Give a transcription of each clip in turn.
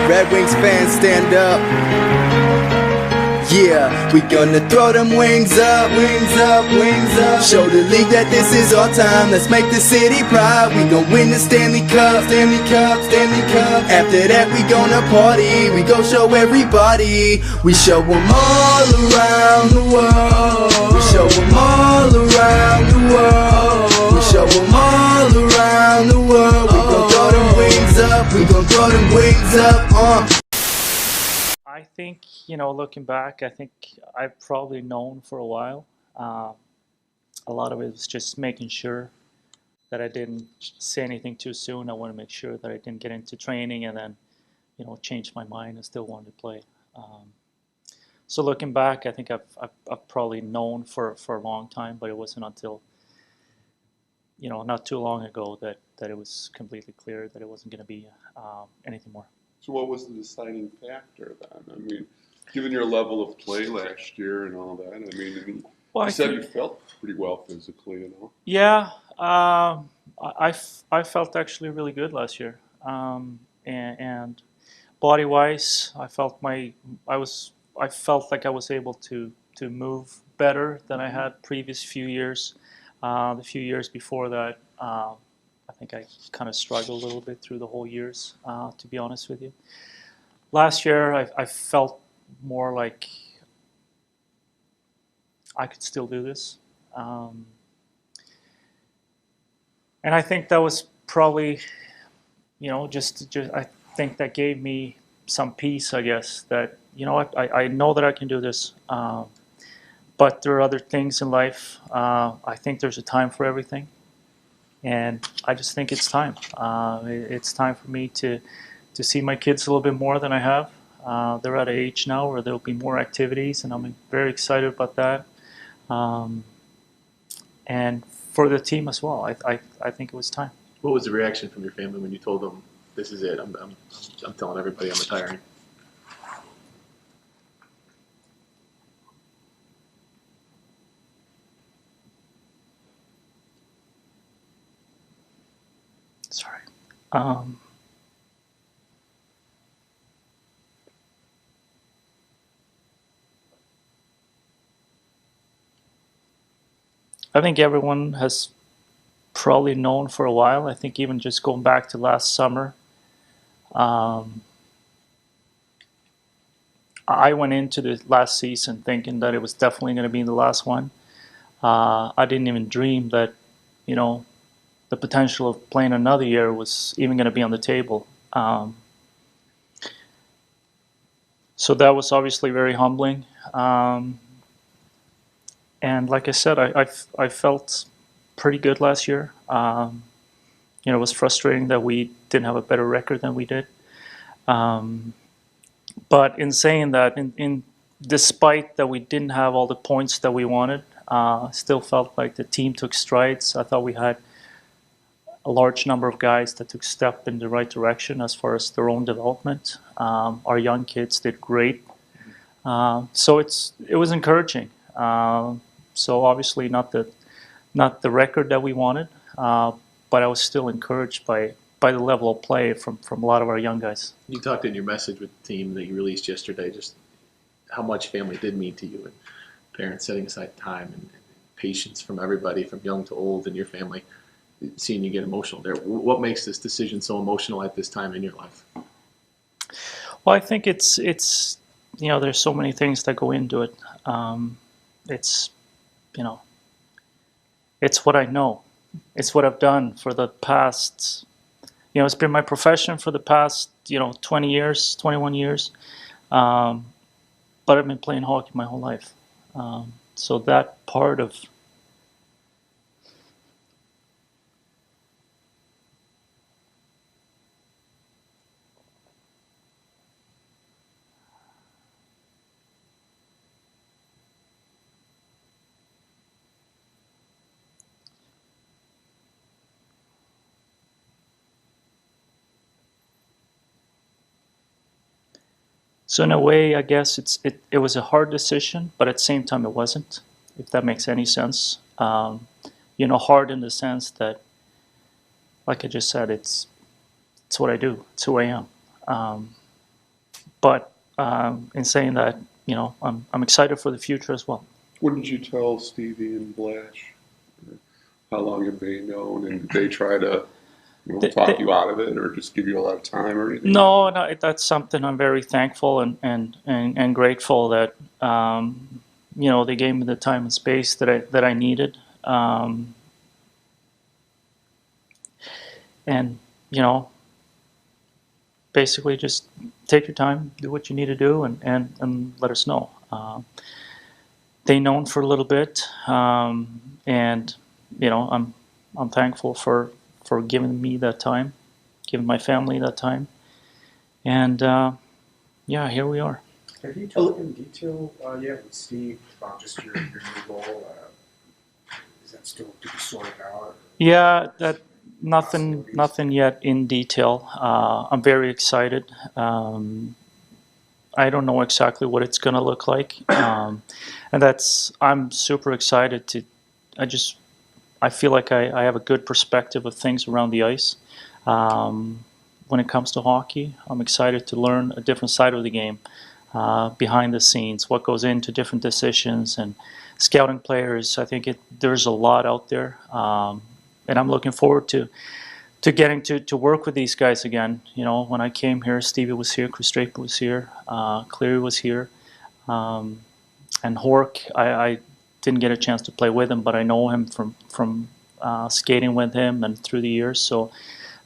Red Wings fans, stand up. Yeah, we gonna throw them wings up, wings up, wings up. Show the league that this is our time. Let's make the city proud. We gon' win the Stanley Cup, Stanley Cup, Stanley Cup. After that we gonna party. We gon' show everybody. We show them all around the world. We show them all around the world. We show them all around the world. We gon' throw them wings up. We gon' throw them wings up. I think, looking back, I think I've probably known for a while. A lot of it was just making sure that I didn't say anything too soon. I want to make sure that I didn't get into training and then, change my mind and still want to play. So looking back, I think I've probably known for a long time, but it wasn't until, not too long ago that it was completely clear that it wasn't going to be anything more. So what was the deciding factor then? I mean, given your level of play last year and all that, you said you felt pretty well physically, Yeah, I felt actually really good last year, and body-wise, I felt like I was able to move better than I had previous few years. The few years before that, I think I kind of struggled a little bit through the whole years, to be honest with you. Last year, I felt more like I could still do this. And I think that was probably, just I think that gave me some peace, I guess, that, I know that I can do this. But there are other things in life. I think there's a time for everything. And I just think it's time. It's time for me to see my kids a little bit more than I have. They're at an age now where there'll be more activities, and I'm very excited about that. And for the team as well, I think it was time. What was the reaction from your family when you told them, "This is it. I'm telling everybody I'm retiring"? Sorry. I think everyone has probably known for a while. I think even just going back to last summer, I went into the last season thinking that it was definitely going to be the last one. I didn't even dream that, the potential of playing another year was even going to be on the table. So that was obviously very humbling. And like I said, I felt pretty good last year. It was frustrating that we didn't have a better record than we did. But in saying that, despite that we didn't have all the points that we wanted, I still felt like the team took strides. I thought we had a large number of guys that took step in the right direction as far as their own development. Our young kids did great. So it was encouraging. So obviously not the record that we wanted, but I was still encouraged by the level of play from a lot of our young guys. You talked in your message with the team that you released yesterday just how much family did mean to you, and parents setting aside time and patience from everybody, from young to old in your family, seeing you get emotional there. What makes this decision so emotional at this time in your life? Well, I think it's there's so many things that go into it. It's it's what I know. It's what I've done for the past, it's been my profession for the past, 20 years, 21 years. But I've been playing hockey my whole life. So that part of So in a way, I guess it was a hard decision, but at the same time it wasn't, if that makes any sense. Hard in the sense that, like I just said, it's what I do. It's who I am. But in saying that, I'm excited for the future as well. What did you tell Stevie and Blash? How long have they known, and did they try to talk you out of it, or just give you a lot of time or anything? No, that's something I'm very thankful and grateful that they gave me the time and space that I needed. And basically just take your time, do what you need to do, and let us know. They known for a little bit, and I'm thankful for giving me that time, giving my family that time, and here we are. Have you talked in detail yet with Steve about just your new role? Is that still to be sorted out? Yeah, that nothing yet in detail. I'm very excited. I don't know exactly what it's going to look like, and I'm super excited to. I feel like I have a good perspective of things around the ice. When it comes to hockey, I'm excited to learn a different side of the game, behind the scenes, what goes into different decisions and scouting players. I think there's a lot out there, and I'm looking forward to getting to work with these guys again. When I came here, Stevie was here, Chris Draper was here, Cleary was here, and Hork. I didn't get a chance to play with him, but I know him from skating with him and through the years. So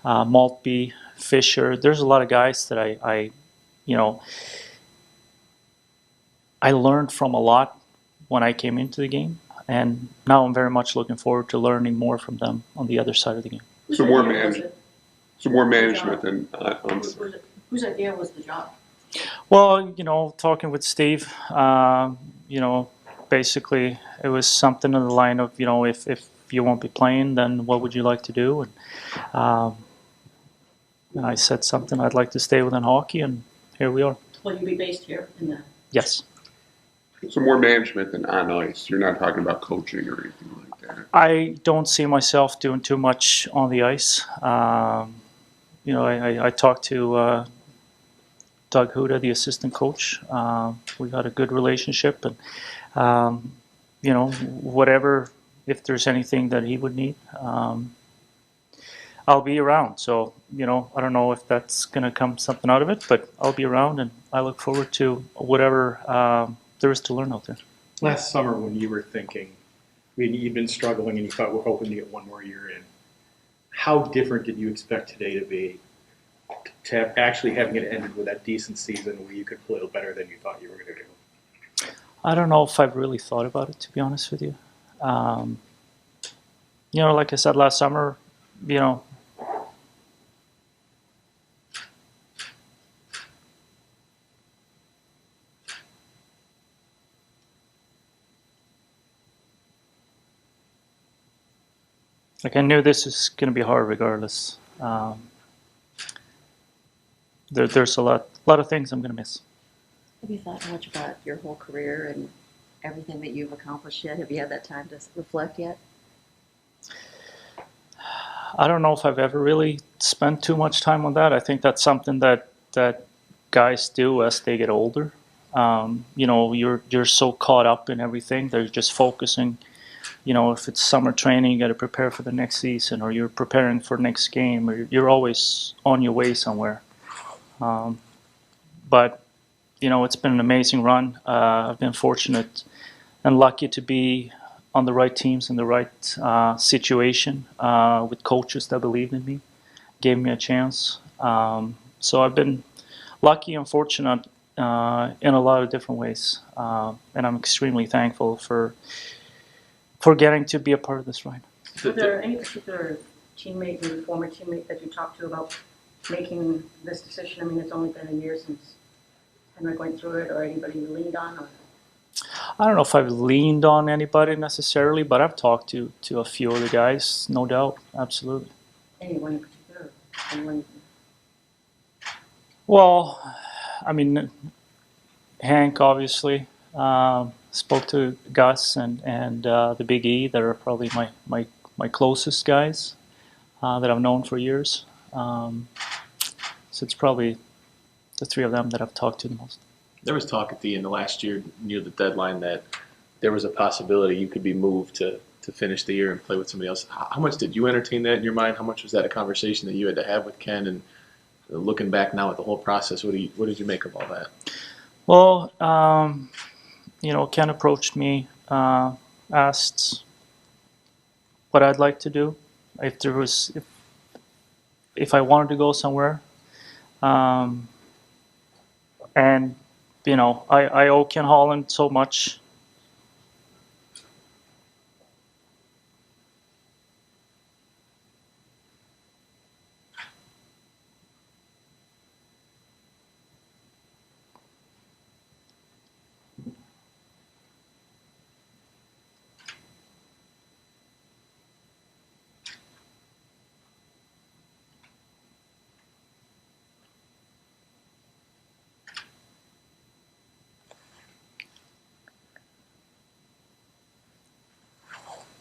Maltby, Fisher, there's a lot of guys that I learned from a lot when I came into the game, and now I'm very much looking forward to learning more from them on the other side of the game. Some more management than whose idea was the job? Well, talking with Steve, basically it was something in the line of, if you won't be playing, then what would you like to do? And I said something, I'd like to stay within hockey, and here we are. Will you be based here in the? Yes. some more management than on ice. You're not talking about coaching or anything like that. I don't see myself doing too much on the ice. I talked to Doug Huda, the assistant coach. We've had a good relationship, and whatever, if there's anything that he would need, I'll be around. So I don't know if that's going to come something out of it, but I'll be around, and I look forward to whatever there is to learn out there. Last summer, when you were thinking, you'd been struggling and you thought we're hoping to get one more year in, how different did you expect today to be, to have actually having it ended with that decent season where you could play a little better than you thought you were going to do? I don't know if I've really thought about it, to be honest with you. Like I said last summer, like I knew this is going to be hard regardless. There's a lot of things I'm going to miss. Have you thought much about your whole career and everything that you've accomplished yet? Have you had that time to reflect yet? I don't know if I've ever really spent too much time on that. I think that's something that guys do as they get older. You're so caught up in everything. They're just focusing. If it's summer training, you got to prepare for the next season, or you're preparing for next game, or you're always on your way somewhere. But it's been an amazing run. I've been fortunate and lucky to be on the right teams in the right situation, with coaches that believed in me, gave me a chance. So I've been lucky and fortunate in a lot of different ways, and I'm extremely thankful for getting to be a part of this ride. Was there any particular teammate, maybe former teammate, that you talked to about making this decision? I mean, it's only been a year since Henrik went through it, or anybody you leaned on? Or? I don't know if I've leaned on anybody necessarily, but I've talked to a few of the guys, no doubt, absolutely. Anyone in particular? Anyone? Well, I mean, Hank obviously. Spoke to Gus and the Big E. That are probably my closest guys that I've known for years. So it's probably the three of them that I've talked to the most. There was talk at the end of last year, near the deadline, that there was a possibility you could be moved to finish the year and play with somebody else. How much did you entertain that in your mind? How much was that a conversation that you had to have with Ken? And looking back now at the whole process, what did you make of all that? Well, Ken approached me, asked what I'd like to do, if I wanted to go somewhere, and I owe Ken Holland so much.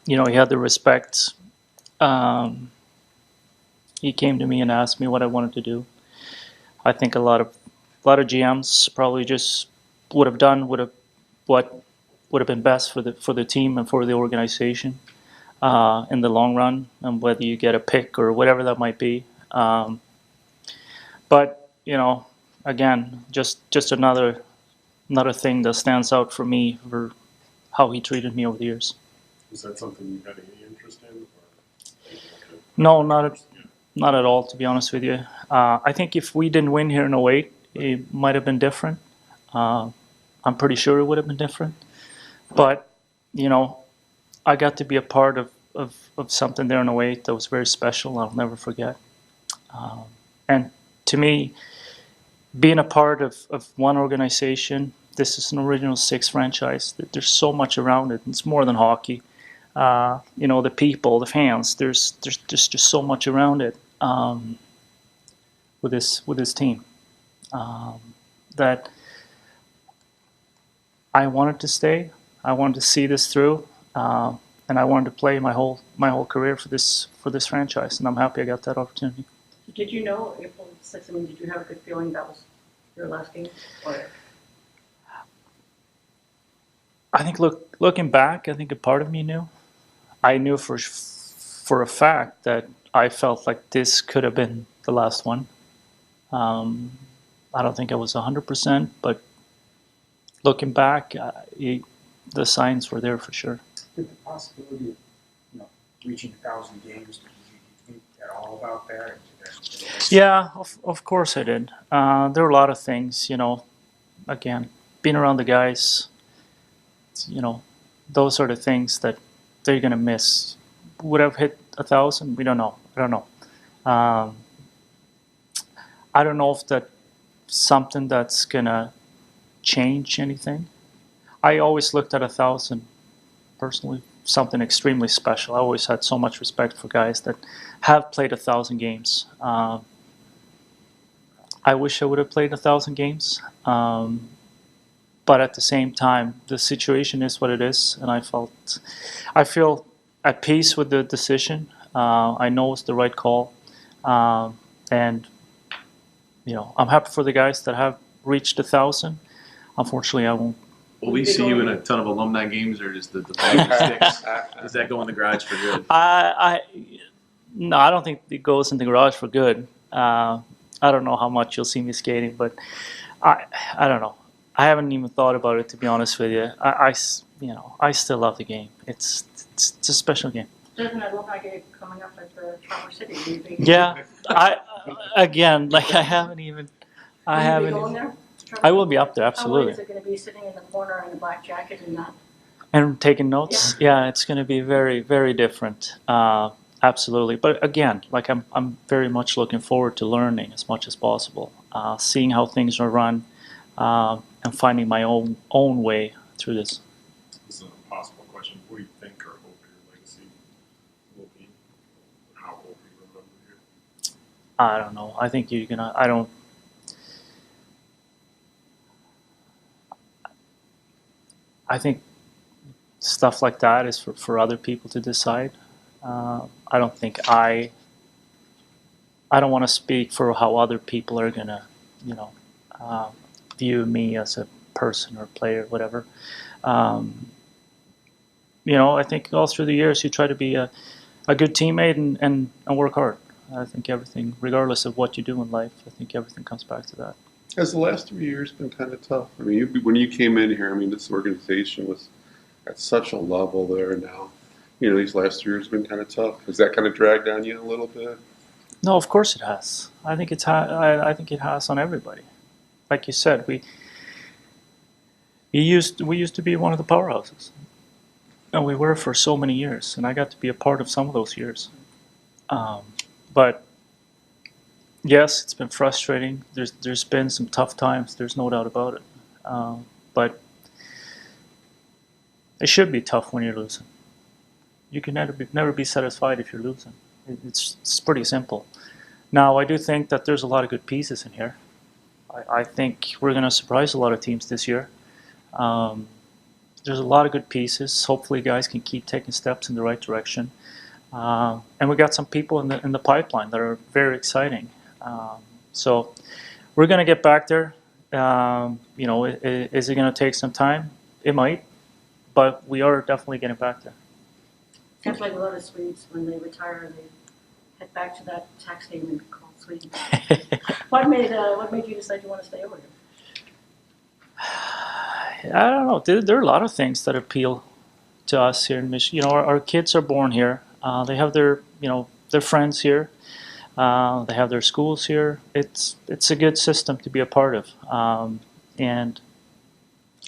He had the respect. He came to me and asked me what I wanted to do. I think a lot of GMs probably just would have done what would have been best for the team and for the organization in the long run, and whether you get a pick or whatever that might be. But again, just another thing that stands out for me for how he treated me over the years. Is that something you had any interest in? No, not at all, to be honest with you. I think if we didn't win here in 08, it might have been different. I'm pretty sure it would have been different. But, I got to be a part of something there in 08 that was very special. I'll never forget. And to me, being a part of one organization, this is an original six franchise. There's so much around it. It's more than hockey. The people, the fans. There's just so much around it with this team that I wanted to stay. I wanted to see this through, and I wanted to play my whole career for this franchise. And I'm happy I got that opportunity. Did you know April 6th? I mean, did you have a good feeling that was your last game? Or? I think looking back, I think a part of me knew. I knew for a fact that I felt like this could have been the last one. I don't think I was 100%, but looking back, the signs were there for sure. Did the possibility of reaching 1,000 games, did you think at all about that? Yeah, of course I did. There were a lot of things, again, being around the guys, those sort of things that they're going to miss. Would have hit 1,000? We don't know. I don't know. I don't know if that's something that's going to change anything. I always looked at 1,000, personally, something extremely special. I always had so much respect for guys that have played 1,000 games. I wish I would have played 1,000 games. But at the same time, the situation is what it is, and I feel at peace with the decision. I know it's the right call, and I'm happy for the guys that have reached 1,000. Unfortunately, I won't. Will we see you in a ton of alumni games, or just the volume sticks? Does that go in the garage for good? No, I don't think it goes in the garage for good. I don't know how much you'll see me skating, but I don't know. I haven't even thought about it, to be honest with you. I still love the game. It's a special game. There's an alumni game coming up at the Traverse City. Do you think? Yeah, I haven't even. Going there? I will be up there, How absolutely. is it going to be sitting in the corner in a black jacket and that? And taking notes. Yeah, it's going to be very, very different. Absolutely. But again, I'm very much looking forward to learning as much as possible, seeing how things are run, and finding my own way through this. This is an impossible question. What do you think or hope your legacy will be? How will we remember you? I don't know. I think you're gonna. I think stuff like that is for other people to decide. I don't think I don't want to speak for how other people are gonna, view me as a person or player, whatever. You know, I think all through the years you try to be a good teammate and work hard. I think everything, regardless of what you do in life, I think everything comes back to that. Has the last 3 years been kind of tough? I mean, when you came in here, I mean, this organization was at such a level there now. You know, these last 3 years have been kind of tough. Has that kind of dragged on you a little bit? No, of course it has. I think I think it has on everybody. Like you said, we used to be one of the powerhouses, and we were for so many years. And I got to be a part of some of those years. But yes, it's been frustrating. There's been some tough times. There's no doubt about it. But it should be tough when you're losing. You can never be satisfied if you're losing. It's pretty simple. Now, I do think that there's a lot of good pieces in here. I think we're going to surprise a lot of teams this year. There's a lot of good pieces. Hopefully, guys can keep taking steps in the right direction. And we got some people in the pipeline that are very exciting. So we're going to get back there. You know, is it going to take some time? It might, but we are definitely getting back there. Sounds like a lot of Swedes, when they retire, they head back to that tax haven called Sweden. What made you decide you want to stay over here? I don't know. There are a lot of things that appeal to us here in Michigan. You know, our kids are born here. They have their friends here. They have their schools here. It's a good system to be a part of. And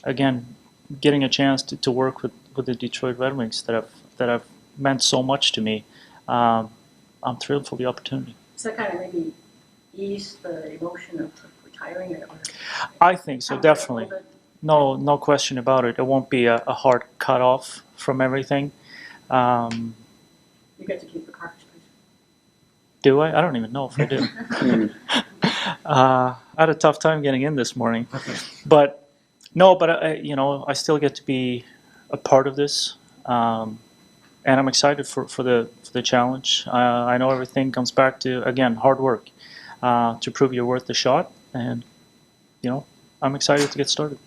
again, getting a chance to work with the Detroit Red Wings that have meant so much to me. I'm thrilled for the opportunity. Does that kind of maybe ease the emotion of retiring? Or I think so, definitely. No question about it. It won't be a hard cut off from everything. You get to keep the cartridge, please. Do I? I don't even know if I do. I had a tough time getting in this morning, but no. But I still get to be a part of this, and I'm excited for the challenge. I know everything comes back to, again, hard work to prove you're worth the shot, and I'm excited to get started.